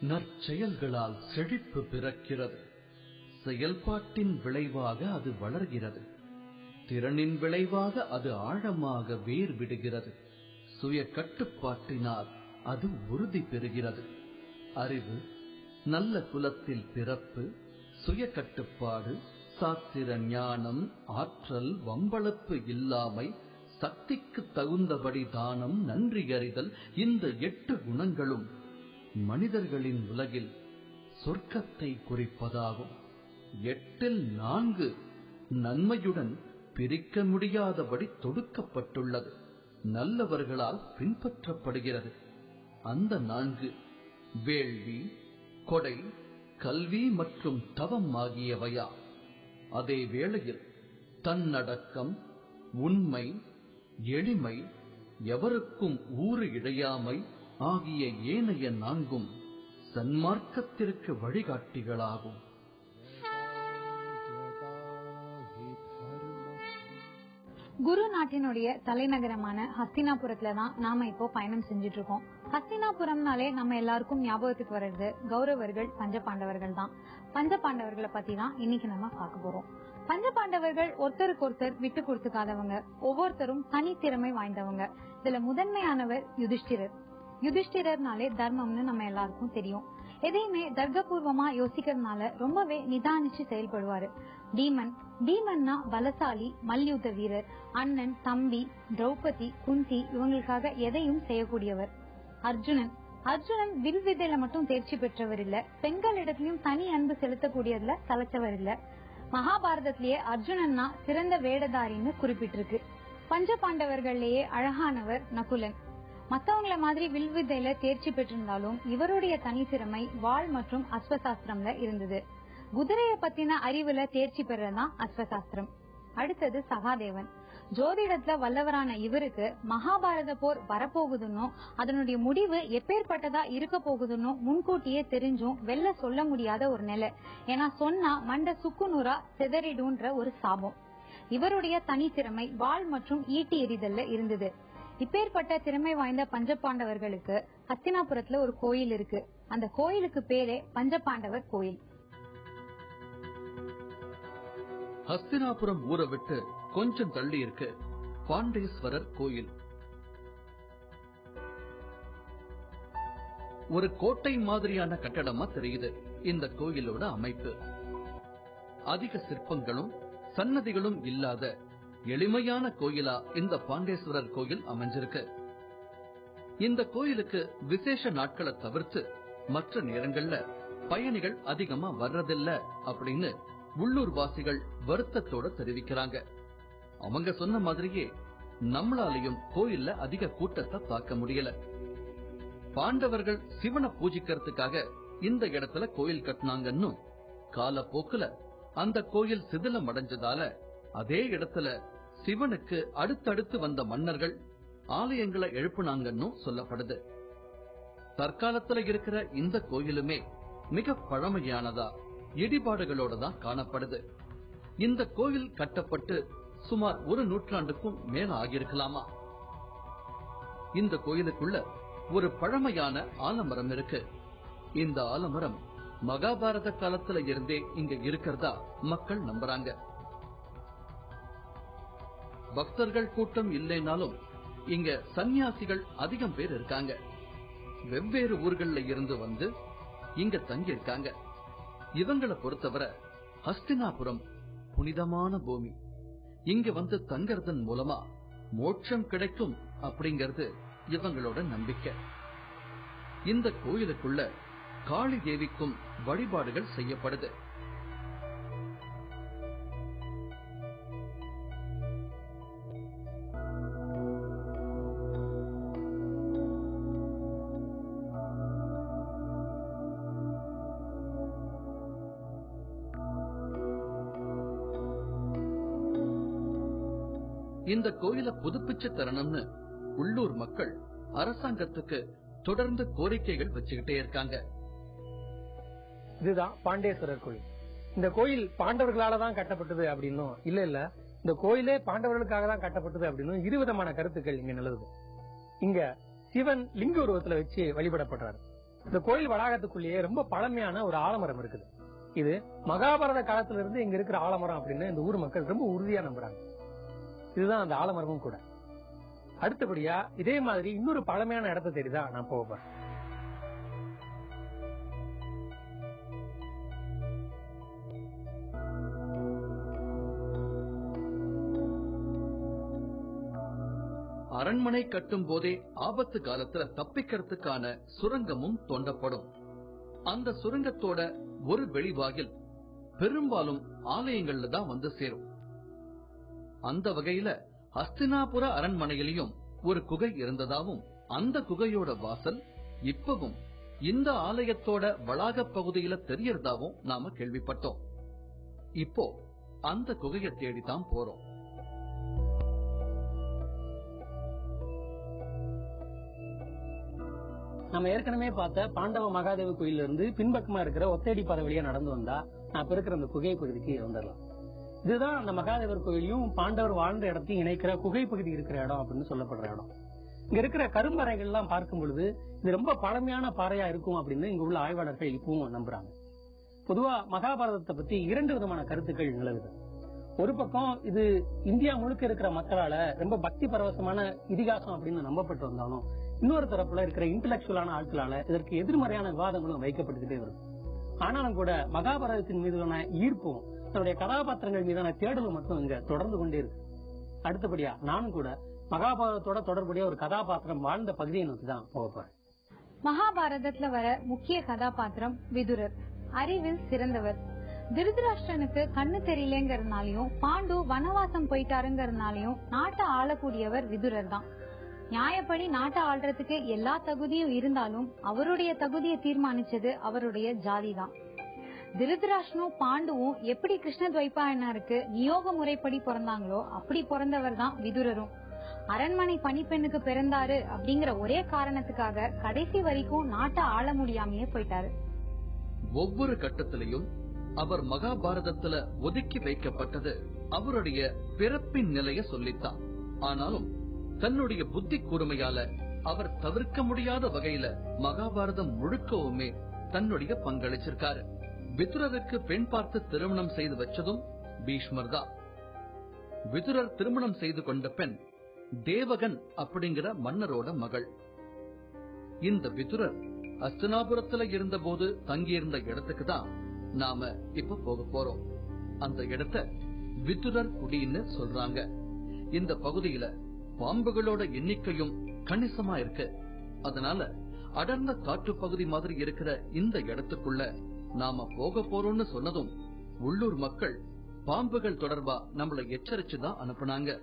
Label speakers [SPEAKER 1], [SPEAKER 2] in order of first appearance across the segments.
[SPEAKER 1] நற்செயல்களால் செழிப்பு பிறக்கிறது. செயல்பாட்டின் விளைவாக அது வளர்கிறது. திறனின் விளைவாக அது ஆழமாக வேர் விடுகிறது. சுய கட்டுப்பாட்டினால் அது உறுதி பெறுகிறது. அறிவு, நல்ல குலத்தில் பிறப்பு, சுய கட்டுப்பாடு, சாத்திர ஞானம், ஆற்றல், வம்பளப்பு இல்லாமை, சக்திக்கு தகுந்தபடி தானம், நன்றி அறிதல், இந்த 8 குணங்களும் மனிதர்களின் உலகில் சொர்க்கத்தை குறிப்பதாகும். 8ல் 4 நன்மையுடன் பிரிக்க முடியாதபடி தொடுக்கப்பட்டுள்ளது. நல்லவர்களால் பின்பற்றப்படுகிறது. அந்த 4 வேள்வி, கொடை, கல்வி மற்றும் தவம் ஆகியவையா. அதே வேளையில் தன்னடக்கம், உண்மை, எளிமை, எவருக்கும் ஊறு இழையாமை ஆகிய ஏனைய 4ம் சன்மார்க்கத்திற்கு வழிகாட்டிகளாகும்.
[SPEAKER 2] குரு நாட்டினுடைய தலைநகரமான ஹஸ்தினாபுரத்துல தான் நாம இப்போ பயணம் செஞ்சிட்டு இருக்கோம். ஹஸ்தினாபுரம்னாலே நம்ம எல்லாருக்கும் ஞாபகத்துக்கு வர்றது கௌரவர்கள், பஞ்சபாண்டவர்கள் தான். பஞ்சபாண்டவர்களை பத்தி தான் இன்னைக்கு நம்ம பார்க்க போறோம். பஞ்சபாண்டவர்கள் ஒருத்தருக்கு ஒருத்தர் விட்டு கொடுத்துக்காதவங்க, ஒவ்வொருத்தரும் தனித்திறமை வாய்ந்தவங்க. இதுல முதன்மையானவர் யுதிஷ்டிரர். யுதிஷ்டிரர்னாலே தர்மம்னு நம்ம எல்லாருக்கும் தெரியும். எதையுமே தர்க்கபூர்வமா யோசிக்கிறதுனால ரொம்பவே நிதானிச்சு செயல்படுவாரு. டீமன்னா பலசாலி, மல்யுத்த வீரர். அண்ணன், தம்பி, திரௌபதி, குந்தி இவங்களுக்காக எதையும் செய்யக்கூடியவர். அர்ஜுனன் வில்வித்தையில மட்டும் தேர்ச்சி பெற்றவர் இல்ல, பெண்களிடத்திலும் தனி அன்பு செலுத்தக்கூடியதுல சலைச்சவர் இல்ல. மகாபாரதத்திலேயே அர்ஜுனன்னா சிறந்த வேடதாரின்னு குறிப்பிட்டிருக்கு. பஞ்ச பாண்டவர்கள்லயே அழகானவர் நகுலன். மத்தவங்கள மாதிரி வில்வித்தையில தேர்ச்சி பெற்றிருந்தாலும் இவருடைய தனித்திறமை வாள் மற்றும் அஸ்வசாஸ்திரம்ல இருந்தது. குதிரைய பத்தின அறிவுல தேர்ச்சி பெறதான் அஸ்வசாஸ்திரம். அடுத்தது சகாதேவன். ஜோதிடத்துல வல்லவரான இவருக்கு மகாபாரத போர் வரப்போகுதுன்னோ அதனுடைய முடிவு எப்பேற்பட்டதா இருக்க போகுதுன்னோ முன்கூட்டியே தெரிஞ்சும் வெல்ல சொல்ல முடியாத ஒரு நிலை. ஏன்னா சொன்னா மண்ட சுக்குநூறா சிதறிடுன்ற ஒரு சாபம். இவருடைய தனித்திறமை வாள் மற்றும் ஈட்டி எறிதல்ல இருந்தது. இப்பேற்பட்ட திறமை வாய்ந்த பஞ்சபாண்டவர்களுக்கு ஹஸ்தினாபுரத்துல ஒரு கோயில் இருக்கு. அந்த கோயிலுக்கு பேரே பஞ்சபாண்டவர் கோயில்.
[SPEAKER 1] ஹஸ்தினாபுரம் ஊரை விட்டு கொஞ்சம் தள்ளி இருக்கு பாண்டேஸ்வரர் கோயில். ஒரு கோட்டை மாதிரியான கட்டடமா தெரியுது இந்த கோயிலோட அமைப்பு. அதிக சிற்பங்களும் சன்னதிகளும் இல்லாத எளிமையான கோயிலா இந்த பாண்டேஸ்வரர் கோயில் அமைஞ்சிருக்கு. இந்த கோயிலுக்கு விசேஷ நாட்களை தவிர்த்து மற்ற நேரங்கள்ல பயணிகள் அதிகமா வர்றதில்ல அப்படின்னு உள்ளூர் வாசிகள் வருத்தத்தோட தெரிவிக்கிறாங்க. அவங்க சொன்ன மாதிரியே நம்மளாலையும் கோயில்ல அதிக கூட்டத்தை பார்க்க முடியல. பாண்டவர்கள் சிவனை பூஜிக்கிறதுக்காக இந்த இடத்துல கோயில் கட்டினாங்கன்னு காலப்போக்குல அந்த கோயில் சிதிலம் அடைஞ்சதால அதே இடத்துல சிவனுக்கு அடுத்தடுத்து வந்த மன்னர்கள் ஆலயங்களை எழுப்புனாங்கன்னு சொல்லப்படுது. தற்காலத்துல இருக்கிற இந்த கோயிலுமே மிக பழமையானதா இடிபாடுகளோட தான் காணப்படுது. இந்த கோயில் கட்டப்பட்டு சுமார் 1 நூற்றாண்டுக்கும் மேல ஆகியிருக்கலாமா. இந்த கோயிலுக்குள்ள ஒரு பழமையான ஆலமரம் இருக்கு. இந்த ஆலமரம் மகாபாரத காலத்துல இருந்தே இங்க இருக்கிறதா மக்கள் நம்புறாங்க. பக்தர்கள் கூட்டம் இல்லைனாலும் இங்க சன்னியாசிகள் அதிகம் பேர் இருக்காங்க. வெவ்வேறு ஊர்கள்ல இருந்து வந்து இங்க தங்கி இருக்காங்க. இவங்களை பொறுத்தவரை ஹஸ்தினாபுரம் புனிதமான பூமி. இங்க வந்து தங்கறதன் மூலமா மோட்சம் கிடைக்கும் அப்படிங்கறது இவங்களோட நம்பிக்கை. இந்த கோயிலுக்குள்ள காளி தேவிக்கும் வழிபாடுகள் செய்யப்படுது. இந்த கோயிலை புதுப்பிச்சு தரணும்னு உள்ளூர் மக்கள் அரசாங்கத்துக்கு தொடர்ந்து கோரிக்கைகள் வச்சுக்கிட்டே இருக்காங்க.
[SPEAKER 3] இதுதான் பாண்டேஸ்வரர் கோயில். இந்த கோயில் பாண்டவர்களால தான் கட்டப்பட்டது அப்படின்னும் இல்ல இந்த கோயிலே பாண்டவர்களுக்காக தான் கட்டப்பட்டது அப்படின்னு 2 விதமான கருத்துக்கள் இங்க நிலவுது. இங்க சிவன் லிங்க உருவத்துல வச்சு வழிபடப்படுறாரு. இந்த கோயில் வளாகத்துக்குள்ளேயே ரொம்ப பழமையான ஒரு ஆலமரம் இருக்குது. இது மகாபாரத காலத்துல இருந்து இங்க இருக்கிற ஆலமரம் அப்படின்னு இந்த ஊர் மக்கள் ரொம்ப உறுதியா நம்புறாங்க. இதுதான் அந்த ஆலமரமும் கூட. அடுத்தபடியா இதே மாதிரி இன்னொரு பழமையான இடத்தை தேடிதான் நான் போவேன்.
[SPEAKER 1] அரண்மனை கட்டும் போதே ஆபத்து காலத்துல தப்பிக்கிறதுக்கான சுரங்கமும் தோண்டப்படும். அந்த சுரங்கத்தோட ஒரு வெளிவாயில் பெரும்பாலும் ஆலயங்கள்ல தான் வந்து சேரும். அந்த வகையில ஹஸ்தினாபுர அரண்மனையிலையும் ஒரு குகை இருந்ததாவும், அந்த குகையோட வாசல் இப்பவும் இந்த ஆலயத்தோட வளாக பகுதியில தெரியறதாவும் நாம கேள்விப்பட்டோம். இப்போ அந்த குகையை தேடித்தான் போறோம்.
[SPEAKER 3] நம்ம ஏற்கனவே பார்த்த பாண்டவ மகாதேவ கோயில இருந்து பின்பக்கமா இருக்கிற ஒத்தடி பாதை வழியா நடந்து வந்தா நான் இருக்கிற அந்த குகை பகுதிக்கு வந்துடலாம். இதுதான் அந்த மகாதேவர் கோயிலையும் பாண்டவர் வாழ்ந்த இடத்தையும் இணைக்கிற குகை பகுதி இருக்கிற இடம் அப்படின்னு சொல்லப்படுற இடம். இங்க இருக்கிற கரும்பறைகள் எல்லாம் பார்க்கும் பொழுது இது ரொம்ப பழமையான பாறையா இருக்கும் அப்படின்னு இங்க உள்ள ஆய்வாளர்கள் இப்பவும் நம்புறாங்க. பொதுவா மகாபாரதத்தை பத்தி 2 விதமான கருத்துக்கள் நிலவுது. ஒரு பக்கம் இது இந்தியா முழுக்க இருக்கிற மக்களால ரொம்ப பக்தி பரவசமான இதிகாசம் அப்படின்னு நம்பப்பட்டு வந்தாலும், இன்னொரு தரப்புல இருக்கிற இன்டலெக்சுவலான ஆட்களால இதற்கு எதிர்மறையான விவாதங்களும் வைக்கப்பட்டுக்கிட்டே வருது. ஆனாலும் கூட மகாபாரதத்தின் மீதான ஈர்ப்பும் தன்னுடைய கதாபாத்திரங்கள் மீதான தேடலும் மட்டும் இங்க தொடர்ந்து கொண்டே இருக்கு. அடுத்தபடியா நானும் கூட மகாபாரதத்தோட தொடர்புடைய ஒரு கதாபாத்திரம் வாழ்ந்த பகுதியை நோக்கி தான் போக போறேன்.
[SPEAKER 2] மகாபாரதத்துல வர முக்கிய கதாபாத்திரம் விதுரர். அறிவில் சிறந்தவர். திருதராஷ்டிரனுக்கு கண்ணு தெரியலங்கிறதுனாலயும் பாண்டு வனவாசம் போயிட்டாருங்கிறதுனாலயும் நாட்டை ஆளக்கூடியவர் விதுரர் தான். நியாயப்படி நாட்டை ஆள்றதுக்கு எல்லா தகுதியும் இருந்தாலும் அவருடைய தகுதியை தீர்மானிச்சது அவருடைய ஜாதி தான். திருதராஷ்டிரனும் பாண்டுவும் எப்படி கிருஷ்ணத்வைபாயனருக்கு நியோக முறைப்படி பிறந்தாங்களோ அப்படி பிறந்தவர் தான் விதுரரும். அரண்மனை பணிப்பெண்ணுக்கு பிறந்தாரு அப்படிங்கிற ஒரே காரணத்துக்காக கடைசி வரைக்கும் நாட்டை ஆள முடியாமையே போயிட்டாரு.
[SPEAKER 1] ஒவ்வொரு கட்டத்திலையும் அவர் மகாபாரதத்துல ஒதுக்கி வைக்கப்பட்டது அவருடைய பிறப்பின் நிலைய சொல்லித்தான். ஆனாலும் தன்னுடைய புத்தி கூர்மையால அவர் தவிர்க்க முடியாத வகையில மகாபாரதம் முழுக்கவுமே தன்னுடைய பங்களிச்சிருக்காரு. விதுரருக்கு பெண் பார்த்து திருமணம் செய்து வச்சதும் பீஷ்மர் தான். விதுரர் திருமணம் செய்து கொண்ட பெண் தேவகன் அப்படிங்கிற மன்னரோட மகள். இந்த விதுரர் ஹஸ்தினாபுரத்துல இருந்த போது தங்கியிருந்த இடத்துக்கு தான் நாம இப்ப போக போறோம். அந்த இடத்தை விதுரர் குடின்னு சொல்றாங்க. இந்த பகுதியில பாம்புகளோட எண்ணிக்கையும் கணிசமா இருக்கு. அதனால அடர்ந்த காற்று பகுதி மாதிரி இருக்கிற இந்த இடத்துக்குள்ள நாம போக போறோம்னு சொன்னதும் உள்ளூர் மக்கள் பாம்புகள் தொடர்பா நம்மள எச்சரிச்சுதான் அனுப்புனாங்க.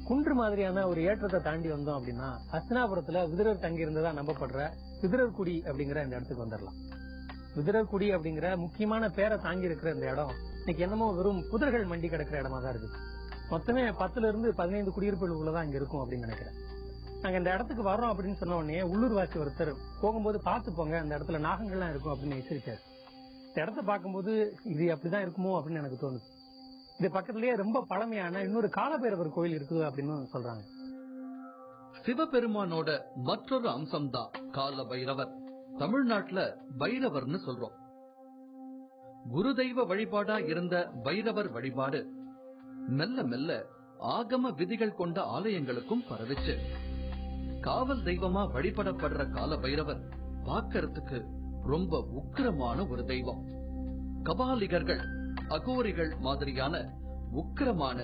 [SPEAKER 3] குன்று மாதிரியான ஒரு ஏற்றத்தை தாண்டி வந்தோம் அப்படின்னா ஹஸ்தினாபுரத்துல விதுரர் தங்கி இருந்ததா நம்பப்படுற விதுரர்குடி அப்படிங்கிற இந்த இடத்துக்கு வந்துடலாம். விதுரர்குடி அப்படிங்கிற முக்கியமான பேரை தாங்கி இருக்கிற இந்த இடம் இன்னைக்கு என்னமோ வெறும் புதர்கள் மண்டி கிடக்கிற இடமா தான் இருக்கு. மொத்தமே 10 இருந்து 15 குடியிருப்புகள் உள்ளதான் இங்க இருக்கும் அப்படின்னு நினைக்கிறேன். நாங்க இந்த இடத்துக்கு வர்றோம் அப்படின்னு சொன்ன உடனே உள்ளூர்வாசி ஒருத்தர் போகும்போது பார்த்து போங்க, அந்த இடத்துல நாகங்கள்லாம் இருக்கும் அப்படின்னு எச்சரிச்சாரு. இந்த இடத்த பார்க்கும்போது இது அப்படிதான் இருக்குமோ அப்படின்னு எனக்கு தோணுது. இது பக்கத்திலேயே ரொம்ப பழமையான இன்னொரு காலபைரவர் கோயில் இருக்குது அப்படின்னு சொல்றாங்க.
[SPEAKER 1] சிவபெருமானோட மற்றொரு அம்சம்தான் கால பைரவர். தமிழ்நாட்டுல பைரவர்னு சொல்றோம். குருதெய்வ வழிபாடா இருந்த பைரவர் வழிபாடு மெல்ல மெல்ல ஆகம விதிகள் கொண்ட ஆலயங்களுக்கும் பரவிச்சு. காவல் தெய்வமா வழிபடப்படுற கால பைரவர் பார்க்கறதுக்கு ரொம்ப உக்கிரமான ஒரு தெய்வம். கபாலிகர்கள், அகோரிகள் மாதிரியான உக்கிரமான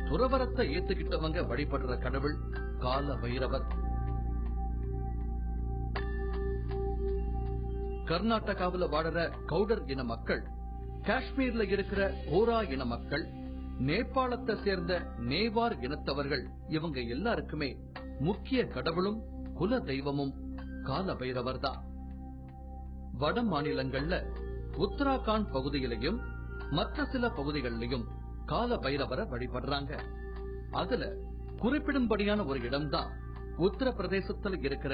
[SPEAKER 1] துறவரத்தை ஏத்துக்கிட்டவங்க வழிபடுற கடவுள் கால பைரவர். கர்நாடகாவில வாடுற கவுடர் இன மக்கள், காஷ்மீர்ல இருக்கிற கோரா இன மக்கள், நேபாளத்தை சேர்ந்த நேவார் இனத்தவர்கள், இவங்க எல்லாருக்குமே முக்கிய கடவுளும் குல தெய்வமும் கால பைரவர் தான். வட மாநிலங்கள்ல உத்தராகண்ட் பகுதியிலையும் மற்ற சில பகுதிகளிலும் கால பைரவரை வழிபடுறாங்க. அதுல குறிப்பிடும்படியான ஒரு இடம்தான் உத்தரப்பிரதேசத்தில் இருக்கிற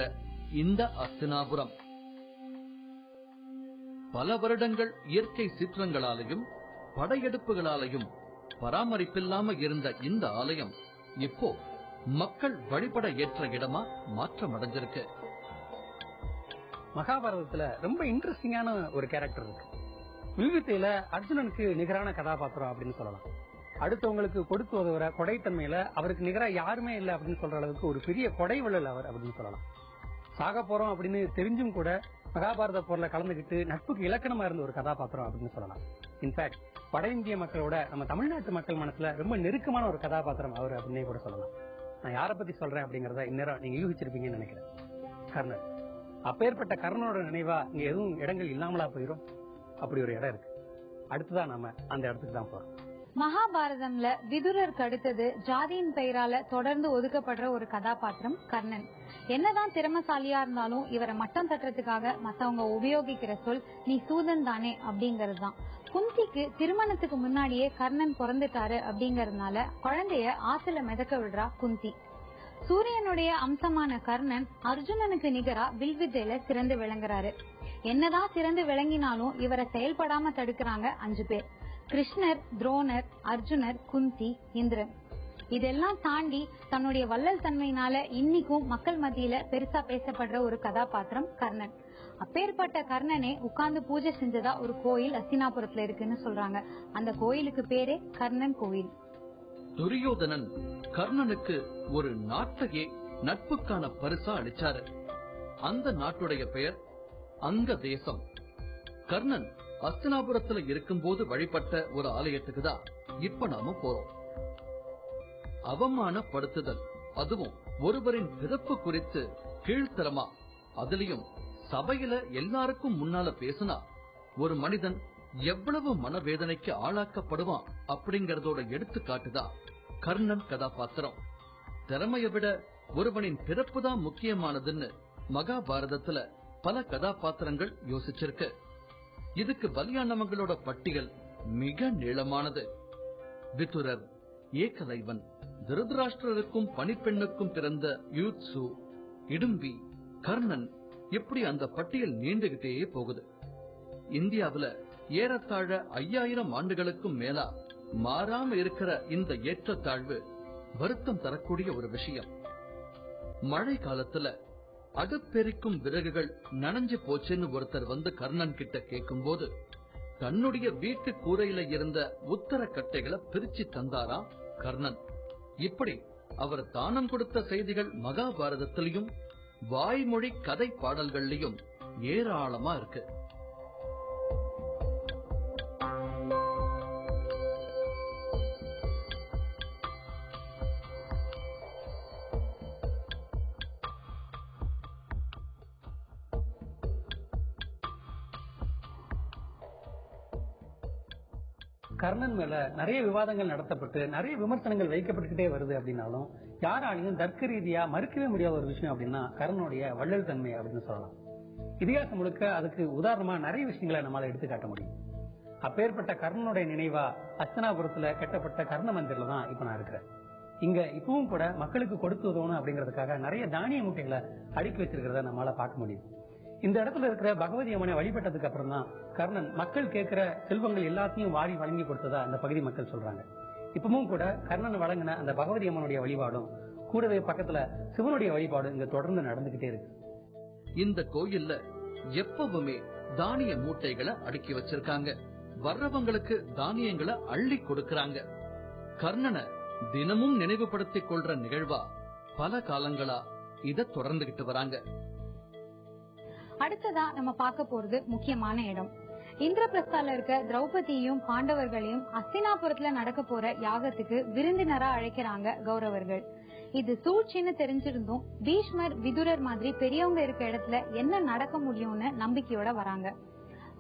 [SPEAKER 1] இந்த அஸ்தினாபுரம். பல வருடங்கள் இயற்கை சீற்றங்களாலையும் படையெடுப்புகளாலையும் பராமரிப்பில்லாம இருந்த இந்த ஆலயம் இப்போ மக்கள் வழிபட ஏற்ற இடமா மாற்றம் அடைஞ்சிருக்கு.
[SPEAKER 3] மகாபாரதத்துல ரொம்ப இன்ட்ரெஸ்டிங்கான ஒரு கேரக்டர் இருக்கு. வில்வித்தையில அர்ஜுனனுக்கு நிகரான கதாபாத்திரம் அப்படின்னு சொல்லலாம். அடுத்தவங்களுக்கு கொடுத்து உதவுற கொடைத்தன்மையில அவருக்கு நிகரா யாருமே இல்லை அப்படின்னு சொல்ற அளவுக்கு ஒரு பெரிய கொடை வள்ளல் அவர் அப்படின்னு சொல்லலாம். சாக போறோம் அப்படின்னு தெரிஞ்சும் கூட மகாபாரத போர்ல கலந்துகிட்டு நட்புக்கு இலக்கணமா இருந்த ஒரு கதாபாத்திரம் அப்படின்னு சொல்லலாம். இன்ஃபேக்ட் வட இந்திய மக்களோட நம்ம தமிழ்நாட்டு மக்கள் மனசுல ரொம்ப நெருக்கமான ஒரு கதாபாத்திரம் அவர் அப்படின்னே கூட சொல்லலாம். நான் யாரை பத்தி சொல்றேன் அப்படிங்கறத இந்நேரம் நீங்க யூகிச்சிருப்பீங்கன்னு நினைக்கிறேன். கர்ணன். அப்பேற்பட்ட கர்ணனோட நினைவா இங்க எதுவும் இடங்கள் இல்லாமலா போயிரும். அப்படி ஒரு இடம் இருக்கு. அடுத்துதான் நாம அந்த இடத்துக்கு தான் போறோம்.
[SPEAKER 2] மகாபாரதம்ல விதுரருக்கு அடுத்தது ஜாதியின் பெயரால தொடர்ந்து ஒதுக்கப்படுற ஒரு கதாபாத்திரம் கர்ணன். என்னதான் திறமசாலியா இருந்தாலும் இவரை மட்டம் தட்டுறதுக்காக மத்தவங்க உபயோகிக்கிற சொல் நீ சூதன் தானே அப்படிங்கறதுதான். குந்திக்கு திருமணத்துக்கு முன்னாடியே கர்ணன் பிறந்துட்டாரு அப்படிங்கறதுனால குழந்தைய ஆத்துல மிதக்க விடுறா குந்தி. சூரியனுடைய அம்சமான கர்ணன் அர்ஜுனனுக்கு நிகரா வில்வித்தையில சிறந்து விளங்குறாரு. என்னதான் சிறந்து விளங்கினாலும் இவரை செயல்படாம தடுக்கிறாங்க 5 பேர். கிருஷ்ணர், துரோணர், அர்ஜுனர், குந்தி, இந்திரன். இதெல்லாம் தாண்டி தன்னுடைய வள்ளல் தன்மையினால இன்னைக்கும் மக்கள் மத்தியில பெருசா பேசப்படுற ஒரு கதாபாத்திரம் கர்ணன். அப்பேற்பட்ட கர்ணனே உட்கார்ந்து பூஜை செஞ்சதா ஒரு கோயில் அஸ்தினாபுரத்துல இருக்குன்னு சொல்றாங்க. அந்த கோயிலுக்கு பேரே கர்ணன் கோயில்.
[SPEAKER 1] துரியோதனன் கர்ணனுக்கு ஒரு நாட்டையே நட்புக்கான பரிசா அளிச்சாரு. அந்த நாட்டுடைய பெயர் அங்க தேசம். கர்ணன் அஸ்தினாபுரத்துல இருக்கும்போது வழிபட்ட ஒரு ஆலயத்துக்கு தான் இப்ப நாம போறோம். அவமானப்படுத்துதல், அதுவும் ஒருவரின் பிறப்பு குறித்து கீழ்த்தரமா, அதுலயும் சபையில எல்லாருக்கும் முன்னால பேசினா ஒரு மனிதன் எவ்வளவு மனவேதனைக்கு ஆளாக்கப்படுவான் அப்படிங்கறதோட எடுத்துக்காட்டுதான் கர்ணன் கதாபாத்திரம். திறமையை விட ஒருவனின் பிறப்பு தான் முக்கியமானதுன்னு மகாபாரதத்துல பல கதாபாத்திரங்கள் யோசிச்சிருக்கு. இதுக்கு பலியானவங்களோட பட்டியல் மிக நீளமானது. விதுரர், ஏகலைவன், திருதராஷ்டிரருக்கும் பணிப்பெண்ணுக்கும் பிறந்த யூத்சு, இடும்பி, கர்ணன், இப்படி அந்த பட்டியல் நீண்டுகிட்டே போகுது. இந்தியாவுல ஏறத்தாழ 5000 ஆண்டுகளுக்கும் மேலா மாறாம இருக்கிற இந்த ஏற்றத்தாழ்வு வருத்தம் தரக்கூடிய ஒரு விஷயம். மழை காலத்துல அடுப்பெரிக்கும் விறகுகள் நனைஞ்சு போச்சுன்னு ஒருத்தர் வந்து கர்ணன் கிட்ட கேட்கும் போது தன்னுடைய வீட்டு கூரையில இருந்த உத்தர கட்டைகளை பிரிச்சு தந்தாராம் கர்ணன். இப்படி அவர் தானம் கொடுத்த செய்திகள் மகாபாரதத்திலையும் வாய்மொழி கதை பாடல்கள்லயும் ஏராளமா இருக்கு.
[SPEAKER 3] கர்ணன் மேல நிறைய விவாதங்கள் நடத்தப்பட்டு நிறைய விமர்சனங்கள் வைக்கப்பட்டுக்கிட்டே வருது அப்படின்னாலும் யாராலையும் தர்க்க ரீதியா மறுக்கவே முடியாத ஒரு விஷயம் அப்படின்னா கர்ணனுடைய வள்ளல் தன்மை அப்படின்னு சொல்லலாம். இதிகாசம் முழுக்க அதுக்கு உதாரணமா நிறைய விஷயங்களை நம்மளால எடுத்துக்காட்ட முடியும். அப்பேற்பட்ட கர்ணனுடைய நினைவா அஸ்தினாபுரத்துல கட்டப்பட்ட கர்ண மந்திரில தான் இப்ப நான் இருக்கிறேன். இங்க இப்பவும் கூட மக்களுக்கு கொடுத்து உதவணும் அப்படிங்கறதுக்காக நிறைய தானிய மூட்டைகளை அடுக்கி வச்சிருக்கிறத நம்மளால பார்க்க முடியும். இந்த இடத்துல இருக்கிற பகவதி அம்மனை வழிபட்டதுக்கு அப்புறம் தான் கர்ணன் மக்கள் கேட்கிற செல்வங்கள் எல்லாத்தையும் வாரி வழங்கி கொடுத்ததா அந்த பகுதி மக்கள் சொல்றாங்க. இப்பவும் கூட கர்ணன் வழங்கின அந்த பகவதி அம்மனுடைய வழிபாடும் கூடவே பக்கத்துல சிவனுடைய வழிபாடும் இங்க தொடர்ந்து நடந்துகிட்டே இருக்கு.
[SPEAKER 1] இந்த கோயில்ல எப்பவுமே தானிய மூட்டைகளை அடுக்கி வச்சிருக்காங்க. வர்றவங்களுக்கு தானியங்களை அள்ளி கொடுக்கறாங்க. கர்ணனை தினமும் நினைவுபடுத்திக் கொள்ற நிகழ்வா பல காலங்களா இத தொடர்ந்துகிட்டு வராங்க.
[SPEAKER 2] அடுத்ததா நம்ம பார்க்க போறது முக்கியமான இடம். இந்திரபிரஸ்தால இருக்க திரௌபதியையும் பாண்டவர்களையும் அஸ்தினாபுரத்துல நடக்க போற யாகத்துக்கு விருந்தினரா அழைக்கிறாங்க கௌரவர்கள். இது சூழ்ச்சின்னு தெரிஞ்சிருந்தும் பீஷ்மர், விதுரர் மாதிரி பெரியவங்க இருக்க இடத்துல என்ன நடக்க முடியும்னு நம்பிக்கையோட வராங்க.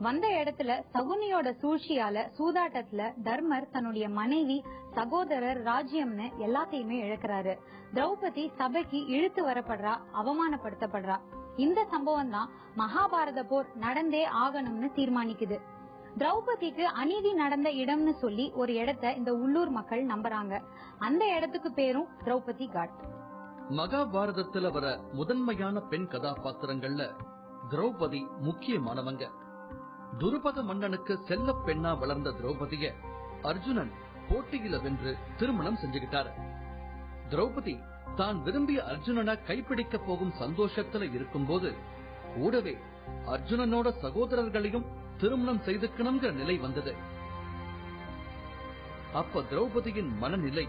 [SPEAKER 2] வந்த இடத்துல சகுனியோட சூழ்ச்சியால சூதாட்டத்துல தர்மர் தன்னுடைய மனைவி, சகோதரர், ராஜ்யம்னு எல்லாத்தையுமே இழக்கிறாரு. திரௌபதி சபைக்கு இழுத்து வரப்படுறா, அவமானப்படுத்தப்படுறா. இந்த சம்பவம் தான் மகாபாரத போர் நடந்தே ஆகணும்னு தீர்மானிக்குது. திரௌபதிக்கு அநீதி நடந்த இடம்னு சொல்லி ஒரு இடத்தை இந்த உள்ளூர் மக்கள் நம்புறாங்க. அந்த இடத்துக்கு பேரும் திரௌபதி காட்.
[SPEAKER 1] மகாபாரதத்துல வர முதன்மையான பெண் கதாபாத்திரங்கள்ல திரௌபதி முக்கியமானவங்க. துருபத மன்னனுக்கு செல்ல பெண்ணா வளர்ந்த திரௌபதிய அர்ஜுனன் போட்டியில வென்று திருமணம் செஞ்சுக்கிட்டாரு. திரௌபதி தான் விரும்பிய அர்ஜுனனை கைப்பிடிக்க போகும் சந்தோஷத்துல இருக்கும்போது கூடவே அர்ஜுனனோட சகோதரர்களையும் திருமணம் செய்துக்கணுங்கிற நிலை வந்தது. அப்ப திரௌபதியின் மனநிலை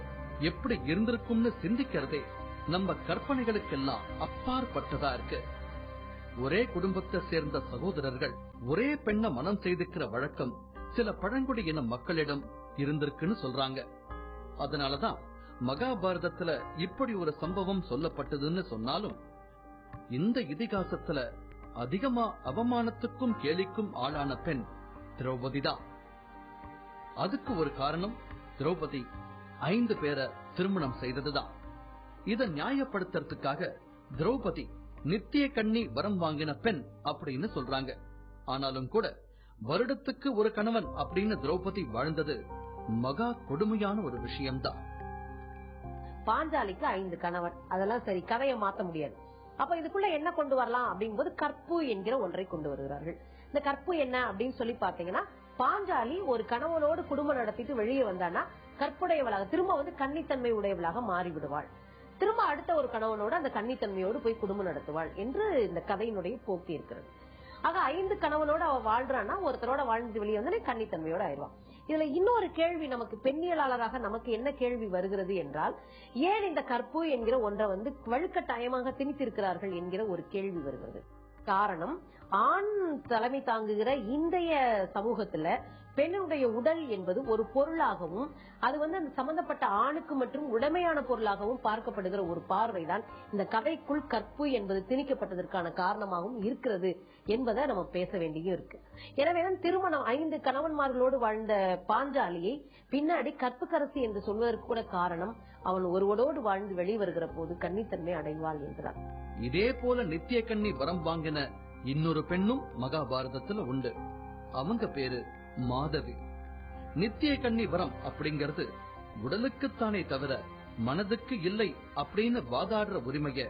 [SPEAKER 1] எப்படி இருந்திருக்கும்னு சிந்திக்கிறதே நம்ம கற்பனைகளுக்கெல்லாம் அப்பாற்பட்டதா இருக்கு. ஒரே குடும்பத்தை சேர்ந்த சகோதரர்கள் ஒரே பெண்ணை மனம் செய்துக்கிற வழக்கம் சில பழங்குடி இன மக்களிடம் இருந்திருக்குன்னு சொல்றாங்க. அதனாலதான் மகாபாரதத்துல இப்படி ஒரு சம்பவம் சொல்லப்பட்டதுன்னு சொன்னாலும் இந்த இதிகாசத்துல அதிகமா அவமானத்துக்கும் கேலிக்கும் ஆளான பெண் திரௌபதி தான். அதுக்கு ஒரு காரணம் திரௌபதி 5 பேரை திருமணம் செய்ததுதான். இதை நியாயப்படுத்துறதுக்காக திரௌபதி நித்திய கண்ணி வரம் வாங்கின பெண் அப்படின்னு சொல்றாங்க. ஆனாலும் கூட வருடத்துக்கு ஒரு கணவன் அப்படின்னு திரௌபதி வாழ்ந்தது மகா கொடுமையான ஒரு விஷயம்தான்.
[SPEAKER 4] பாஞ்சாலிக்கு 5 கணவன், அதெல்லாம் சரி, கதையை மாத்த முடியாது. அப்ப இதுக்குள்ள என்ன கொண்டு வரலாம் அப்படிங்கும்போது கற்பு என்கிற ஒன்றை கொண்டு வருகிறார்கள். இந்த கற்பு என்ன அப்படின்னு சொல்லி பாத்தீங்கன்னா, பாஞ்சாலி ஒரு கணவனோடு குடும்பம் நடத்திட்டு வெளியே வந்தானா கற்புடையவளாக திரும்ப கன்னித்தன்மை உடையவளாக மாறிவிடுவாள். திரும்ப அடுத்த ஒரு கணவனோட அந்த கன்னித்தன்மையோடு போய் குடும்பம் நடத்துவாள் என்று இந்த கதையினுடைய போக்கு இருக்கிறது. ஆக 5 கணவனோட அவ வாழ்றான்னா ஒருத்தரோட வாழ்ந்து வெளியே வந்து கன்னித்தன்மையோட ஆயிடுவான். இதுல இன்னொரு கேள்வி நமக்கு பெண்ணியலாளராக நமக்கு என்ன கேள்வி வருகிறது என்றால், ஏன் இந்த கற்பு என்கிற ஒன்றை வலுக்கட்டாயமாக திணித்திருக்கிறார்கள் என்கிற ஒரு கேள்வி வருகிறது. காரணம், ஆண் தலைமை தாங்குகிற இன்றைய சமூகத்துல பெண்ணுடைய உடல் என்பது ஒரு பொருளாகவும் அது அந்த சம்பந்தப்பட்ட ஆணுக்கு மற்றும் உடைமையான பொருளாகவும் பார்க்கப்படுகிற ஒரு பார்வைதான் இந்த கதைக்குள் கற்பு என்பது திணிக்கப்பட்டதற்கான காரணமாகவும் இருக்கிறது என்பதை நம்ம பேச வேண்டியும் இருக்கு. எனவேதான் திருமணம் 5 கணவன்மார்களோடு வாழ்ந்த பாஞ்சாலியை பின்னாடி கற்புக்கரசி என்று சொல்வதற்கு கூட காரணம், அவள் ஒருவரோடு வாழ்ந்து வெளிவருகிற போது கன்னித்தன்மை அடைவாள் என்றார்.
[SPEAKER 1] இதே போல நித்திய கண்ணி வரம் வாங்கின இன்னொரு பெண்ணும் மகாபாரதத்துல உண்டு. அவங்க பேரு மாதவி. நித்திய கண்ணி வரம் அப்படிங்கிறது உடலுக்குத்தானே தவிர மனதுக்கு இல்லை அப்படின்னு வாதாடுற உரிமைய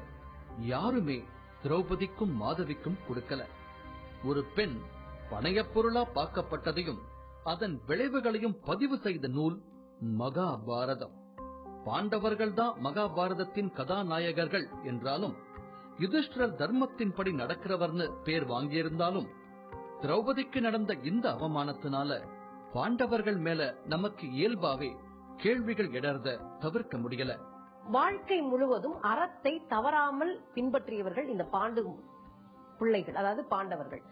[SPEAKER 1] யாருமே திரௌபதிக்கும் மாதவிக்கும் கொடுக்கல. ஒரு பெண் பணைய பொருளா பார்க்கப்பட்டதையும் அதன் விளைவுகளையும் பதிவு செய்த நூல் மகாபாரதம். பாண்டவர்கள் தான் மகாபாரதத்தின் கதாநாயகர்கள் என்றாலும், யுதிஷ்டிரர் தர்மத்தின்படி நடக்கிறவர்னு பேர் வாங்கியிருந்தாலும், திரௌபதிக்கு நடந்த இந்த அவமானத்தினால பாண்டவர்கள் மேல நமக்கு இயல்பாவே கேள்விகள் எழறத தவிர்க்க முடியல.
[SPEAKER 4] வாழ்க்கை முழுவதும் அறத்தை தவறாமல் பின்பற்றியவர்கள் இந்த பாண்டு பிள்ளைகள், அதாவது பாண்டவர்கள்.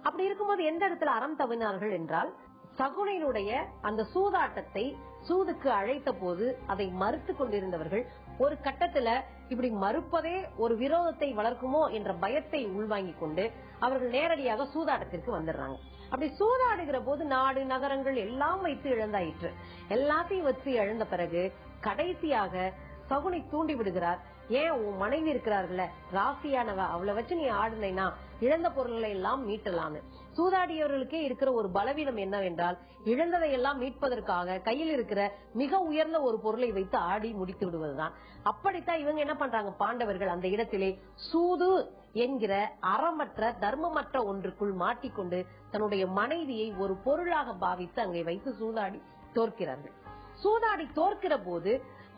[SPEAKER 4] அப்படி இருக்கும்போது எந்த இடத்துல அறம் தவினார்கள் என்றால், சகுனியினுடைய அந்த சூதாட்டத்தை சூதுக்கு அழைத்த போது அதை மறுத்து கொண்டிருந்தவர்கள் ஒரு கட்டத்துல இப்படி மறுப்பதே ஒரு விரோதத்தை வளர்க்குமோ என்ற பயத்தை உள்வாங்கிக் கொண்டு அவர்கள் நேரடியாக சூதாட்டத்திற்கு வந்துடுறாங்க. அப்படி சூதாடுகிற போது நாடு நகரங்கள் எல்லாம் வைத்து இழந்தாயிற்று. எல்லாத்தையும் வச்சு இழந்த பிறகு கடைசியாக சகுனி தூண்டி விடுகிறார். ஏன், உன் மனைவி இருக்கிறார்கள ராசியானவ, அவளை வச்சு நீ ஆடுனா இழந்த பொருள்களை எல்லாம் மீட்டலான்னு. சூதாடியவர்களுக்கே இருக்கிற ஒரு பலவீனம் என்னவென்றால், இழந்ததை எல்லாம் மீட்பதற்காக கையில் இருக்கிற மிக உயர்ந்த ஒரு பொருளை வைத்து ஆடி முடித்து விடுவதுதான். அப்படித்தான் இவங்க என்ன பண்றாங்க, பாண்டவர்கள் அந்த இடத்திலே சூது என்கிற அறமற்ற தர்மமற்ற ஒன்றுக்குள் மாட்டிக்கொண்டு தன்னுடைய மனைவியை ஒரு பொருளாக பாவித்து அங்கே வைத்து சூதாடி தோற்கிறார்கள். சூதாடி தோற்கிற போது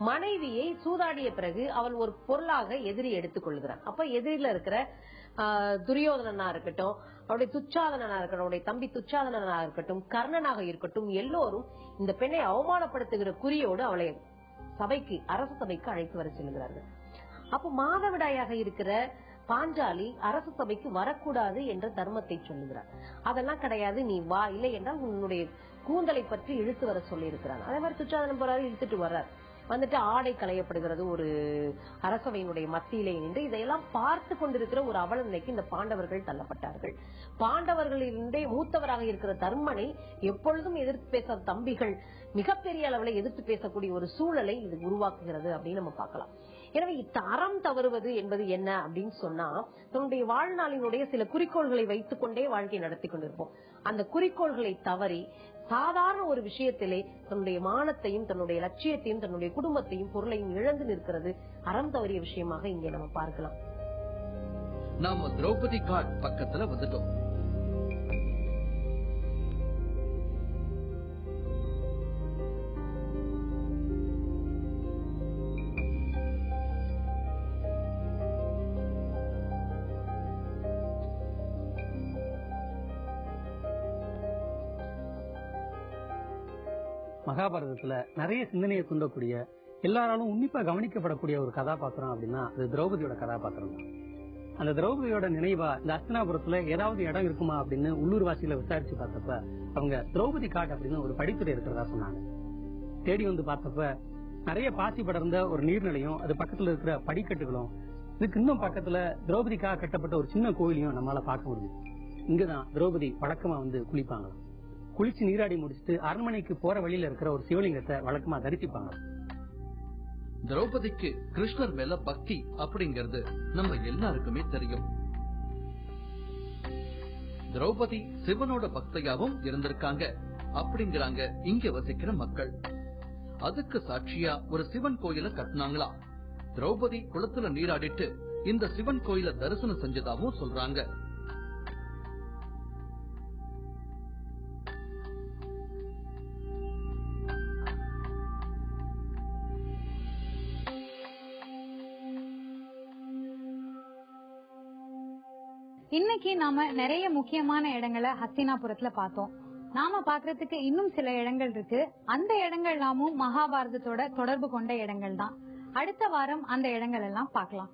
[SPEAKER 4] மனைவியை சூதாடிய பிறகு அவள் ஒரு பொருளாக எதிரி எடுத்துக் கொள்கிறான். அப்ப எதிரில இருக்கிற துரியோதனனா இருக்கட்டும், அவருடைய துச்சாதனனா இருக்கட்டும், அவருடைய தம்பி துச்சாதனனா இருக்கட்டும், கர்ணனாக இருக்கட்டும், எல்லோரும் இந்த பெண்ணை அவமானப்படுத்துகிற குறியோடு அவளை சபைக்கு, அரசு சபைக்கு அழைத்து வர செல்கிறார்கள். அப்ப மாதவிடாயாக இருக்கிற பாஞ்சாலி அரசு சபைக்கு வரக்கூடாது என்ற தர்மத்தை சொல்லுகிறார். அதெல்லாம் கிடையாது, நீ வா, இல்லை என்றால் உன்னுடைய கூந்தலை பற்றி இழுத்து வர சொல்லி இருக்கிறார். அதே மாதிரி துச்சாதனம் போறாரு, இழுத்துட்டு வர்றார். வந்துட்டு ஆடை களையப்படுகிறது ஒரு அரசவையினுடைய மத்தியிலே நின்று. இதையெல்லாம் பார்த்து கொண்டிருக்கிற ஒரு அவல நிலைக்கு இந்த பாண்டவர்கள் தள்ளப்பட்டார்கள். பாண்டவர்களிருந்தே மூத்தவராக இருக்கிற தர்மனை எப்பொழுதும் எதிர்த்து பேச தம்பிகள் மிகப்பெரிய அளவில் எதிர்த்து பேசக்கூடிய ஒரு சூழலை இது உருவாக்குகிறது அப்படின்னு நம்ம பார்க்கலாம். எனவே அறம் தவறுவது என்பது என்ன அப்படின்னு சொன்னா, தன்னுடைய வாழ்நாளினுடைய சில குறிக்கோள்களை வைத்துக் கொண்டே வாழ்க்கை நடத்தி கொண்டிருப்போம். அந்த குறிக்கோள்களை தவறி சாதாரண ஒரு விஷயத்திலே தன்னுடைய மானத்தையும் தன்னுடைய லட்சியத்தையும் தன்னுடைய குடும்பத்தையும் பொருளையும் இழந்து நிற்கிறது அறம் தவறிய விஷயமாக இங்கே நம்ம பார்க்கலாம்.
[SPEAKER 1] நாம திரௌபதி காட் பக்கத்துல வந்துட்டோம்.
[SPEAKER 3] மகாபாரதத்துல நிறைய சிந்தனையை தூண்டக்கூடிய, எல்லாராலும் உன்னிப்பா கவனிக்கப்படக்கூடிய ஒரு கதாபாத்திரம் அப்படின்னா அது திரௌபதியோட கதாபாத்திரம் தான். அந்த திரௌபதியோட நினைவா இந்த ஹஸ்தினாபுரத்துல ஏதாவது இடம் இருக்குமா அப்படின்னு உள்ளூர்வாசிகளை விசாரிச்சு பார்த்தப்ப அவங்க திரௌபதி காட் அப்படின்னு ஒரு படித்துறை இருக்கிறதா சொன்னாங்க. தேடி வந்து பார்த்தப்ப நிறைய பாசி படர்ந்த ஒரு நீர்நிலையும் அது பக்கத்துல இருக்கிற படிக்கட்டுகளும், இதுக்கு இன்னும் பக்கத்துல திரௌபதிக்காக கட்டப்பட்ட ஒரு சின்ன கோயிலையும் நம்மளால பார்க்க முடியும். இங்கதான் திரௌபதி வழக்கமா வந்து குளிப்பாங்களாம். குளிச்சு நீராடி முடிச்சுட்டு அரண்மனைக்கு போற வழியில இருக்கிற ஒரு சிவலிங்கத்தை வழக்கமா தரிசிப்பாங்க.
[SPEAKER 1] திரௌபதிக்கு கிருஷ்ணர் மேல பக்தி அப்படிங்கிறது நம்ம எல்லாருக்குமே தெரியும். திரௌபதி சிவனோட பக்தையாவும் இருந்திருக்காங்க அப்படிங்கிறாங்க இங்க வசிக்கிற மக்கள். அதுக்கு சாட்சியா ஒரு சிவன் கோயில கட்டினாங்களா. திரௌபதி குளத்துல நீராடிட்டு இந்த சிவன் கோயில தரிசனம் செஞ்சதாவும் சொல்றாங்க.
[SPEAKER 2] இன்னைக்கு நாம நிறைய முக்கியமான இடங்களை ஹஸ்தினாபுரத்துல பார்த்தோம். நாம பாக்குறதுக்கு இன்னும் சில இடங்கள் இருக்கு. அந்த இடங்கள் எல்லாமும் மகாபாரதத்தோட தொடர்பு கொண்ட இடங்கள் தான். அடுத்த வாரம் அந்த இடங்கள் எல்லாம் பார்க்கலாம்.